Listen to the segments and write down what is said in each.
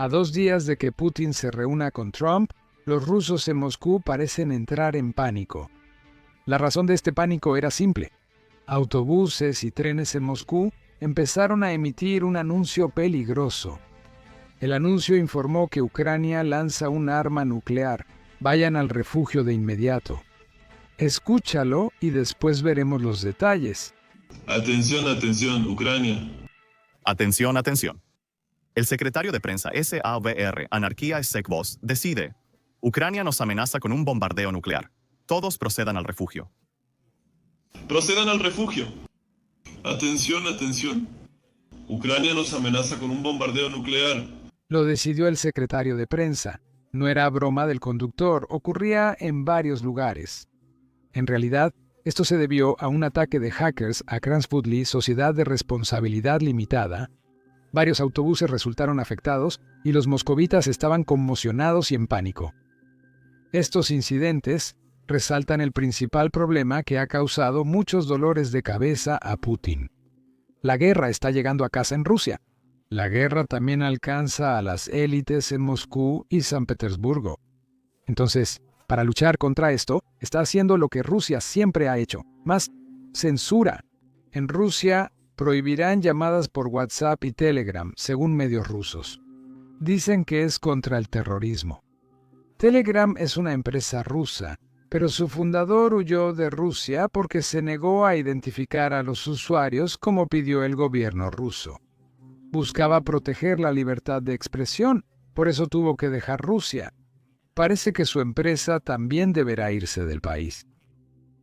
A 2 días de que Putin se reúna con Trump, los rusos en Moscú parecen entrar en pánico. La razón de este pánico era simple. Autobuses y trenes en Moscú empezaron a emitir un anuncio peligroso. El anuncio informó que Ucrania lanza un arma nuclear. Vayan al refugio de inmediato. Escúchalo y después veremos los detalles. Atención, atención, Ucrania. Atención, atención. El secretario de prensa SAVR, Anarquía Sekvos, decide: Ucrania nos amenaza con un bombardeo nuclear. Todos procedan al refugio. Procedan al refugio. Atención, atención. Ucrania nos amenaza con un bombardeo nuclear. Lo decidió el secretario de prensa. No era broma del conductor, ocurría en varios lugares. En realidad, esto se debió a un ataque de hackers a Crans-Foodly, sociedad de responsabilidad limitada. Varios autobuses resultaron afectados y los moscovitas estaban conmocionados y en pánico. Estos incidentes resaltan el principal problema que ha causado muchos dolores de cabeza a Putin. La guerra está llegando a casa en Rusia. La guerra también alcanza a las élites en Moscú y San Petersburgo. Entonces, para luchar contra esto, está haciendo lo que Rusia siempre ha hecho, más censura. En Rusia prohibirán llamadas por WhatsApp y Telegram, según medios rusos. Dicen que es contra el terrorismo. Telegram es una empresa rusa, pero su fundador huyó de Rusia porque se negó a identificar a los usuarios como pidió el gobierno ruso. Buscaba proteger la libertad de expresión, por eso tuvo que dejar Rusia. Parece que su empresa también deberá irse del país.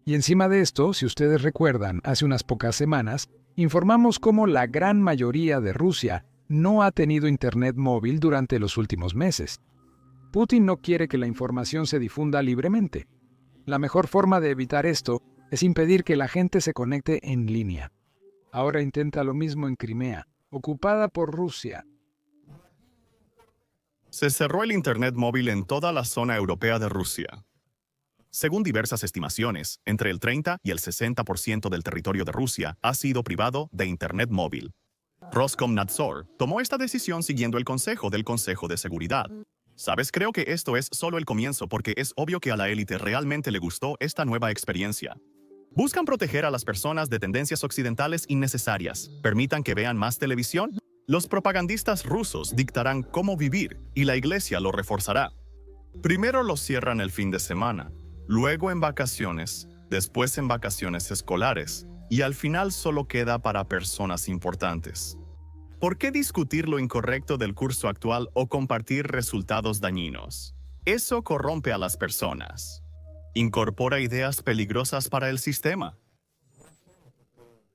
Y encima de esto, si ustedes recuerdan, hace unas pocas semanas, informamos cómo la gran mayoría de Rusia no ha tenido internet móvil durante los últimos meses. Putin no quiere que la información se difunda libremente. La mejor forma de evitar esto es impedir que la gente se conecte en línea. Ahora intenta lo mismo en Crimea, ocupada por Rusia. Se cerró el Internet móvil en toda la zona europea de Rusia. Según diversas estimaciones, entre el 30 y el 60% del territorio de Rusia ha sido privado de Internet móvil. Roskomnadzor tomó esta decisión siguiendo el consejo del Consejo de Seguridad. ¿Sabes? Creo que esto es solo el comienzo porque es obvio que a la élite realmente le gustó esta nueva experiencia. Buscan proteger a las personas de tendencias occidentales innecesarias. Permitan que vean más televisión. Los propagandistas rusos dictarán cómo vivir y la iglesia lo reforzará. Primero los cierran el fin de semana, luego en vacaciones, después en vacaciones escolares y al final solo queda para personas importantes. ¿Por qué discutir lo incorrecto del curso actual o compartir resultados dañinos? Eso corrompe a las personas. Incorpora ideas peligrosas para el sistema.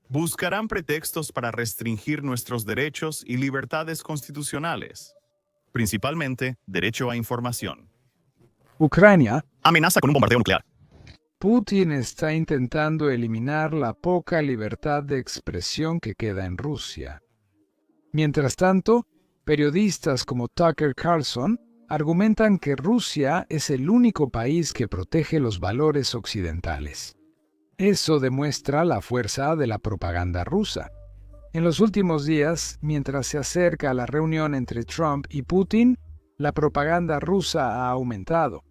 Buscarán pretextos para restringir nuestros derechos y libertades constitucionales, principalmente derecho a información. Ucrania Amenaza con un bombardeo nuclear. Putin está intentando eliminar la poca libertad de expresión que queda en Rusia. Mientras tanto, periodistas como Tucker Carlson argumentan que Rusia es el único país que protege los valores occidentales. Eso demuestra la fuerza de la propaganda rusa. En los últimos días, mientras se acerca la reunión entre Trump y Putin, la propaganda rusa ha aumentado.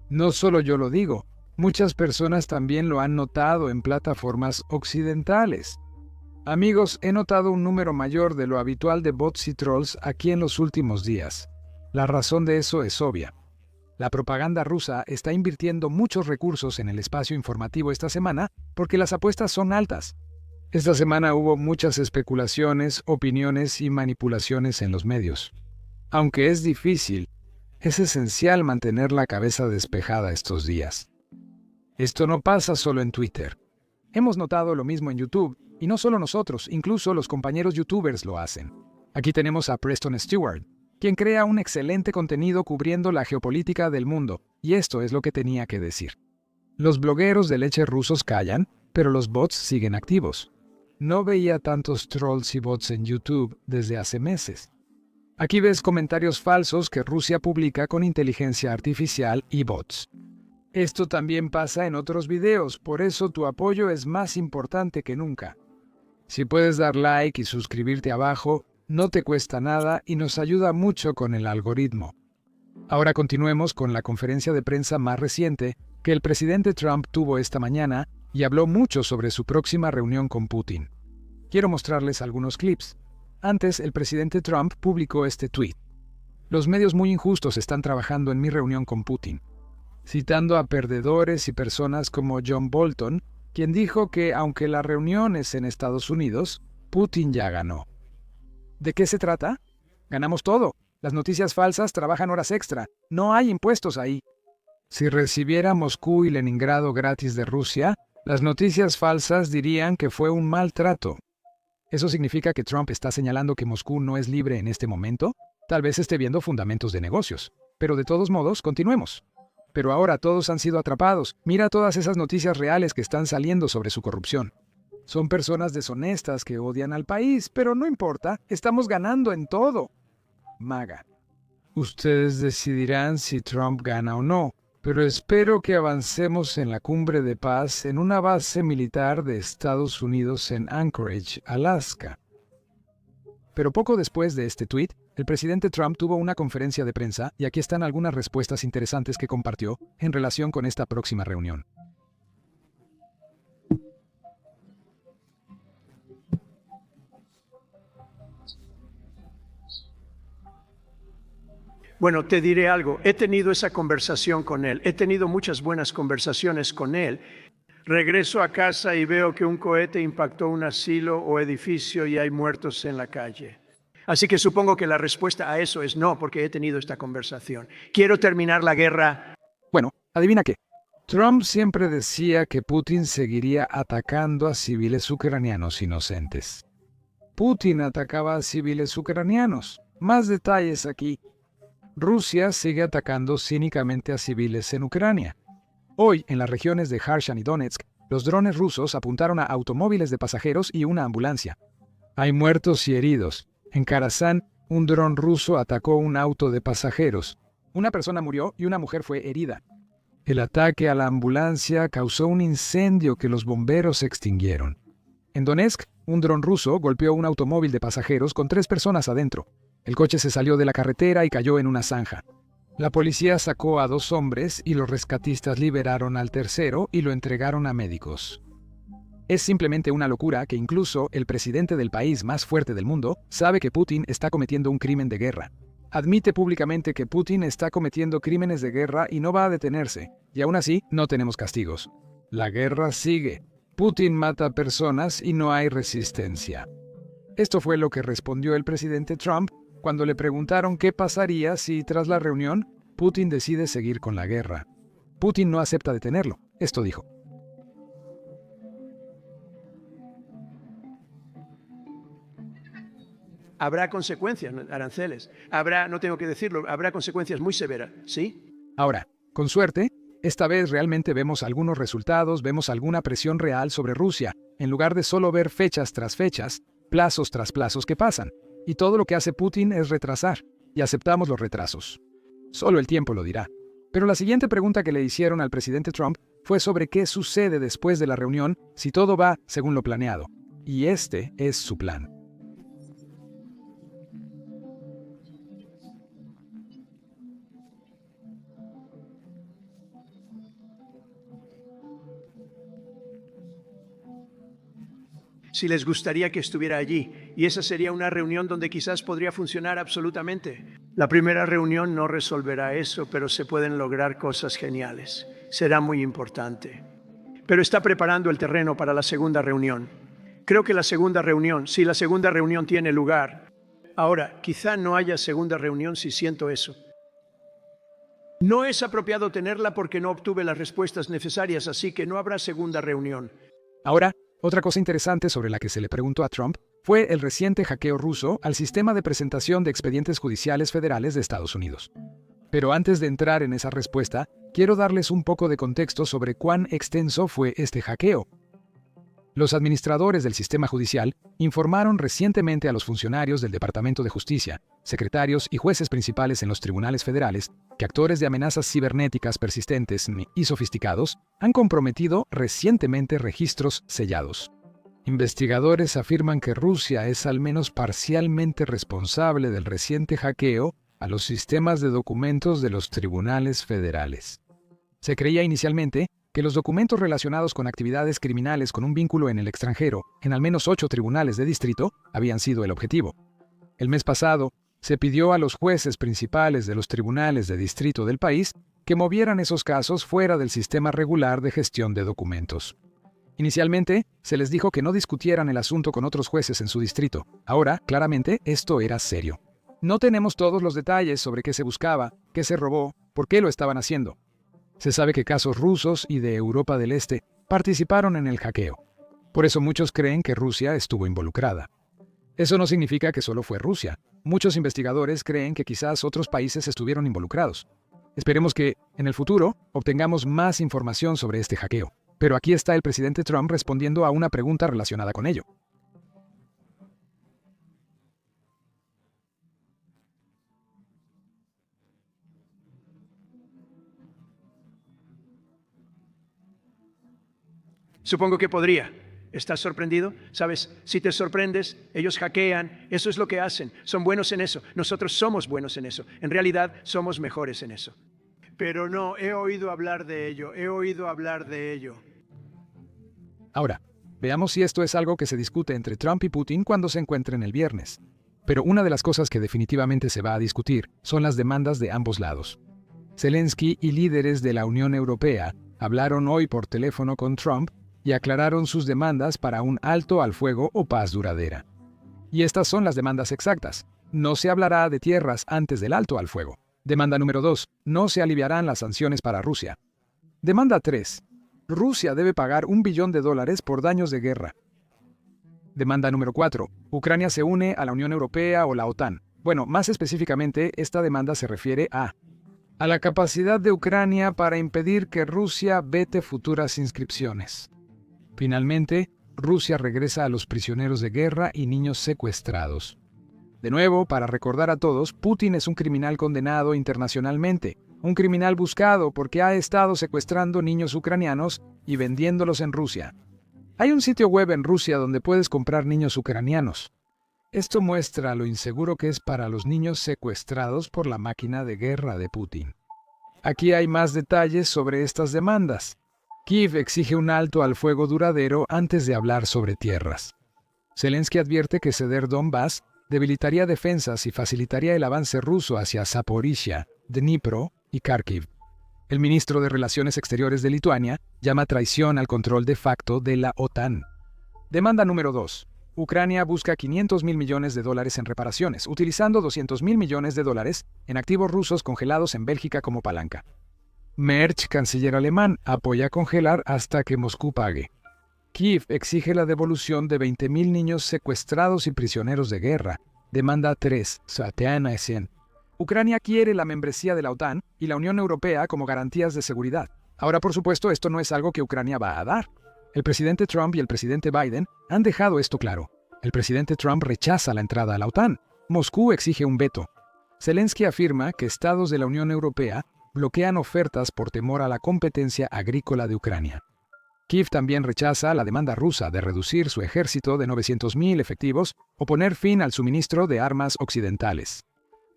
No solo yo lo digo, muchas personas también lo han notado en plataformas occidentales. Amigos, he notado un número mayor de lo habitual de bots y trolls aquí en los últimos días. La razón de eso es obvia. La propaganda rusa está invirtiendo muchos recursos en el espacio informativo esta semana porque las apuestas son altas. Esta semana hubo muchas especulaciones, opiniones y manipulaciones en los medios. Aunque es difícil, es esencial mantener la cabeza despejada estos días. Esto no pasa solo en Twitter. Hemos notado lo mismo en YouTube, y no solo nosotros, incluso los compañeros youtubers lo hacen. Aquí tenemos a Preston Stewart, quien crea un excelente contenido cubriendo la geopolítica del mundo, y esto es lo que tenía que decir. Los blogueros de leche rusos callan, pero los bots siguen activos. No veía tantos trolls y bots en YouTube desde hace meses. Aquí ves comentarios falsos que Rusia publica con inteligencia artificial y bots. Esto también pasa en otros videos, por eso tu apoyo es más importante que nunca. Si puedes dar like y suscribirte abajo, No te cuesta nada y nos ayuda mucho con el algoritmo. Ahora continuemos con la conferencia de prensa más reciente que el presidente Trump tuvo esta mañana y habló mucho sobre su próxima reunión con Putin. Quiero mostrarles algunos clips. Antes, el presidente Trump publicó este tweet. Los medios muy injustos están trabajando en mi reunión con Putin, citando a perdedores y personas como John Bolton, quien dijo que aunque la reunión es en Estados Unidos, Putin ya ganó. ¿De qué se trata? Ganamos todo. Las noticias falsas trabajan horas extra. No hay impuestos ahí. Si recibiera Moscú y Leningrado gratis de Rusia, las noticias falsas dirían que fue un maltrato. ¿Eso significa que Trump está señalando que Moscú no es libre en este momento? Tal vez esté viendo fundamentos de negocios. Pero de todos modos, continuemos. Pero ahora todos han sido atrapados. Mira todas esas noticias reales que están saliendo sobre su corrupción. Son personas deshonestas que odian al país, pero no importa, estamos ganando en todo. MAGA. Ustedes decidirán si Trump gana o no, pero espero que avancemos en la cumbre de paz en una base militar de Estados Unidos en Anchorage, Alaska. Pero poco después de este tuit, el presidente Trump tuvo una conferencia de prensa y aquí están algunas respuestas interesantes que compartió en relación con esta próxima reunión. Bueno, te diré algo. He tenido esa conversación con él. He tenido muchas buenas conversaciones con él. Regreso a casa y veo que un cohete impactó un asilo o edificio y hay muertos en la calle. Así que supongo que la respuesta a eso es no, porque he tenido esta conversación. Quiero terminar la guerra. Bueno, adivina qué. Trump siempre decía que Putin seguiría atacando a civiles ucranianos inocentes. Putin atacaba a civiles ucranianos. Más detalles aquí. Rusia sigue atacando cínicamente a civiles en Ucrania. Hoy, en las regiones de Kherson y Donetsk, los drones rusos apuntaron a automóviles de pasajeros y una ambulancia. Hay muertos y heridos. En Kherson, un dron ruso atacó un auto de pasajeros. Una persona murió y una mujer fue herida. El ataque a la ambulancia causó un incendio que los bomberos extinguieron. En Donetsk, un dron ruso golpeó un automóvil de pasajeros con 3 personas adentro. El coche se salió de la carretera y cayó en una zanja. La policía sacó a 2 hombres y los rescatistas liberaron al tercero y lo entregaron a médicos. Es simplemente una locura que incluso el presidente del país más fuerte del mundo sabe que Putin está cometiendo un crimen de guerra. Admite públicamente que Putin está cometiendo crímenes de guerra y no va a detenerse, y aún así no tenemos castigos. La guerra sigue. Putin mata personas y no hay resistencia. Esto fue lo que respondió el presidente Trump cuando le preguntaron qué pasaría si, tras la reunión, Putin decide seguir con la guerra. Putin no acepta detenerlo. Esto dijo. Habrá consecuencias, aranceles. No tengo que decirlo, habrá consecuencias muy severas, ¿sí? Ahora, con suerte, esta vez realmente vemos algunos resultados, vemos alguna presión real sobre Rusia, en lugar de solo ver fechas tras fechas, plazos tras plazos que pasan. Y todo lo que hace Putin es retrasar, y aceptamos los retrasos. Solo el tiempo lo dirá. Pero la siguiente pregunta que le hicieron al presidente Trump fue sobre qué sucede después de la reunión si todo va según lo planeado. Y este es su plan. Si les gustaría que estuviera allí, y esa sería una reunión donde quizás podría funcionar absolutamente. La primera reunión no resolverá eso, pero se pueden lograr cosas geniales. Será muy importante. Pero está preparando el terreno para la segunda reunión. Creo que la segunda reunión tiene lugar. Ahora, quizá no haya segunda reunión si siento eso. No es apropiado tenerla porque no obtuve las respuestas necesarias, así que no habrá segunda reunión. Ahora, otra cosa interesante sobre la que se le preguntó a Trump fue el reciente hackeo ruso al sistema de presentación de expedientes judiciales federales de Estados Unidos. Pero antes de entrar en esa respuesta, quiero darles un poco de contexto sobre cuán extenso fue este hackeo. Los administradores del sistema judicial informaron recientemente a los funcionarios del Departamento de Justicia, secretarios y jueces principales en los tribunales federales que actores de amenazas cibernéticas persistentes y sofisticados han comprometido recientemente registros sellados. Investigadores afirman que Rusia es al menos parcialmente responsable del reciente hackeo a los sistemas de documentos de los tribunales federales. Se creía inicialmente que los documentos relacionados con actividades criminales con un vínculo en el extranjero, en al menos 8 tribunales de distrito, habían sido el objetivo. El mes pasado, se pidió a los jueces principales de los tribunales de distrito del país que movieran esos casos fuera del sistema regular de gestión de documentos. Inicialmente, se les dijo que no discutieran el asunto con otros jueces en su distrito. Ahora, claramente, esto era serio. No tenemos todos los detalles sobre qué se buscaba, qué se robó, por qué lo estaban haciendo. Se sabe que casos rusos y de Europa del Este participaron en el hackeo. Por eso muchos creen que Rusia estuvo involucrada. Eso no significa que solo fue Rusia. Muchos investigadores creen que quizás otros países estuvieron involucrados. Esperemos que, en el futuro, obtengamos más información sobre este hackeo. Pero aquí está el presidente Trump respondiendo a una pregunta relacionada con ello. Supongo que podría. ¿Estás sorprendido? Sabes, si te sorprendes, ellos hackean, eso es lo que hacen, son buenos en eso, nosotros somos buenos en eso, en realidad somos mejores en eso. Pero no, he oído hablar de ello. Ahora, veamos si esto es algo que se discute entre Trump y Putin cuando se encuentren el viernes. Pero una de las cosas que definitivamente se va a discutir son las demandas de ambos lados. Zelensky y líderes de la Unión Europea hablaron hoy por teléfono con Trump y aclararon sus demandas para un alto al fuego o paz duradera. Y estas son las demandas exactas. No se hablará de tierras antes del alto al fuego. Demanda número 2. No se aliviarán las sanciones para Rusia. Demanda 3. Rusia debe pagar $1 billón por daños de guerra. Demanda número 4. Ucrania se une a la Unión Europea o la OTAN. Bueno, más específicamente, esta demanda se refiere a la capacidad de Ucrania para impedir que Rusia vete futuras inscripciones. Finalmente, Rusia regresa a los prisioneros de guerra y niños secuestrados. De nuevo, para recordar a todos, Putin es un criminal condenado internacionalmente, un criminal buscado porque ha estado secuestrando niños ucranianos y vendiéndolos en Rusia. Hay un sitio web en Rusia donde puedes comprar niños ucranianos. Esto muestra lo inseguro que es para los niños secuestrados por la máquina de guerra de Putin. Aquí hay más detalles sobre estas demandas. Kiev exige un alto al fuego duradero antes de hablar sobre tierras. Zelensky advierte que ceder Donbass debilitaría defensas y facilitaría el avance ruso hacia Zaporizhia, Dnipro y Kharkiv. El ministro de Relaciones Exteriores de Lituania llama traición al control de facto de la OTAN. Demanda número 2. Ucrania busca $500 mil millones en reparaciones, utilizando $200 mil millones en activos rusos congelados en Bélgica como palanca. Merz, canciller alemán, apoya congelar hasta que Moscú pague. Kiev exige la devolución de 20.000 niños secuestrados y prisioneros de guerra. Demanda 3. Satiana Essen. Ucrania quiere la membresía de la OTAN y la Unión Europea como garantías de seguridad. Ahora, por supuesto, esto no es algo que Ucrania va a dar. El presidente Trump y el presidente Biden han dejado esto claro. El presidente Trump rechaza la entrada a la OTAN. Moscú exige un veto. Zelensky afirma que estados de la Unión Europea bloquean ofertas por temor a la competencia agrícola de Ucrania. Kiev también rechaza la demanda rusa de reducir su ejército de 900.000 efectivos o poner fin al suministro de armas occidentales.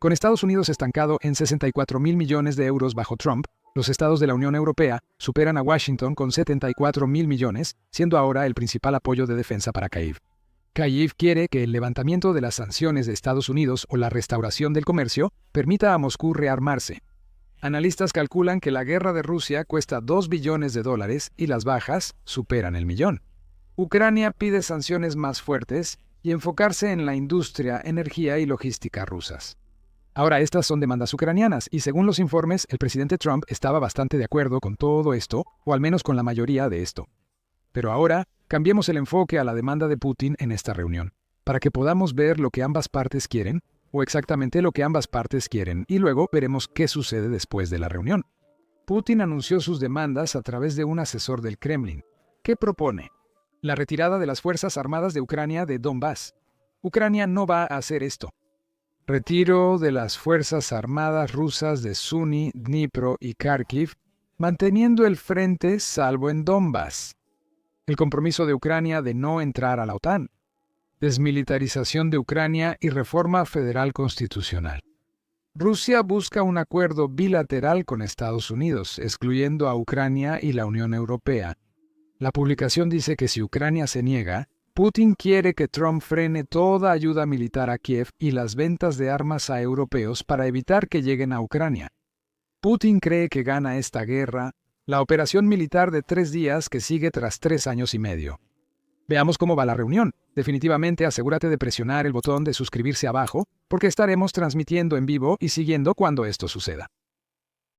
Con Estados Unidos estancado en 64.000 millones de euros bajo Trump, los estados de la Unión Europea superan a Washington con 74.000 millones, siendo ahora el principal apoyo de defensa para Kiev. Kiev quiere que el levantamiento de las sanciones de Estados Unidos o la restauración del comercio permita a Moscú rearmarse. Analistas calculan que la guerra de Rusia cuesta $2 billones y las bajas superan el millón. Ucrania pide sanciones más fuertes y enfocarse en la industria, energía y logística rusas. Ahora, estas son demandas ucranianas y según los informes, el presidente Trump estaba bastante de acuerdo con todo esto, o al menos con la mayoría de esto. Pero ahora, cambiemos el enfoque a la demanda de Putin en esta reunión, para que podamos ver lo que ambas partes quieren, o exactamente lo que ambas partes quieren, y luego veremos qué sucede después de la reunión. Putin anunció sus demandas a través de un asesor del Kremlin. ¿Qué propone? La retirada de las Fuerzas Armadas de Ucrania de Donbass. Ucrania no va a hacer esto. Retiro de las Fuerzas Armadas rusas de Sumy, Dnipro y Kharkiv, manteniendo el frente salvo en Donbass. el compromiso de Ucrania de no entrar a la OTAN, desmilitarización de Ucrania y reforma federal constitucional. Rusia busca un acuerdo bilateral con Estados Unidos, excluyendo a Ucrania y la Unión Europea. La publicación dice que si Ucrania se niega, Putin quiere que Trump frene toda ayuda militar a Kiev y las ventas de armas a europeos para evitar que lleguen a Ucrania. Putin cree que gana esta guerra, la operación militar de 3 días que sigue tras 3 años y medio. Veamos cómo va la reunión. Definitivamente asegúrate de presionar el botón de suscribirse abajo, porque estaremos transmitiendo en vivo y siguiendo cuando esto suceda.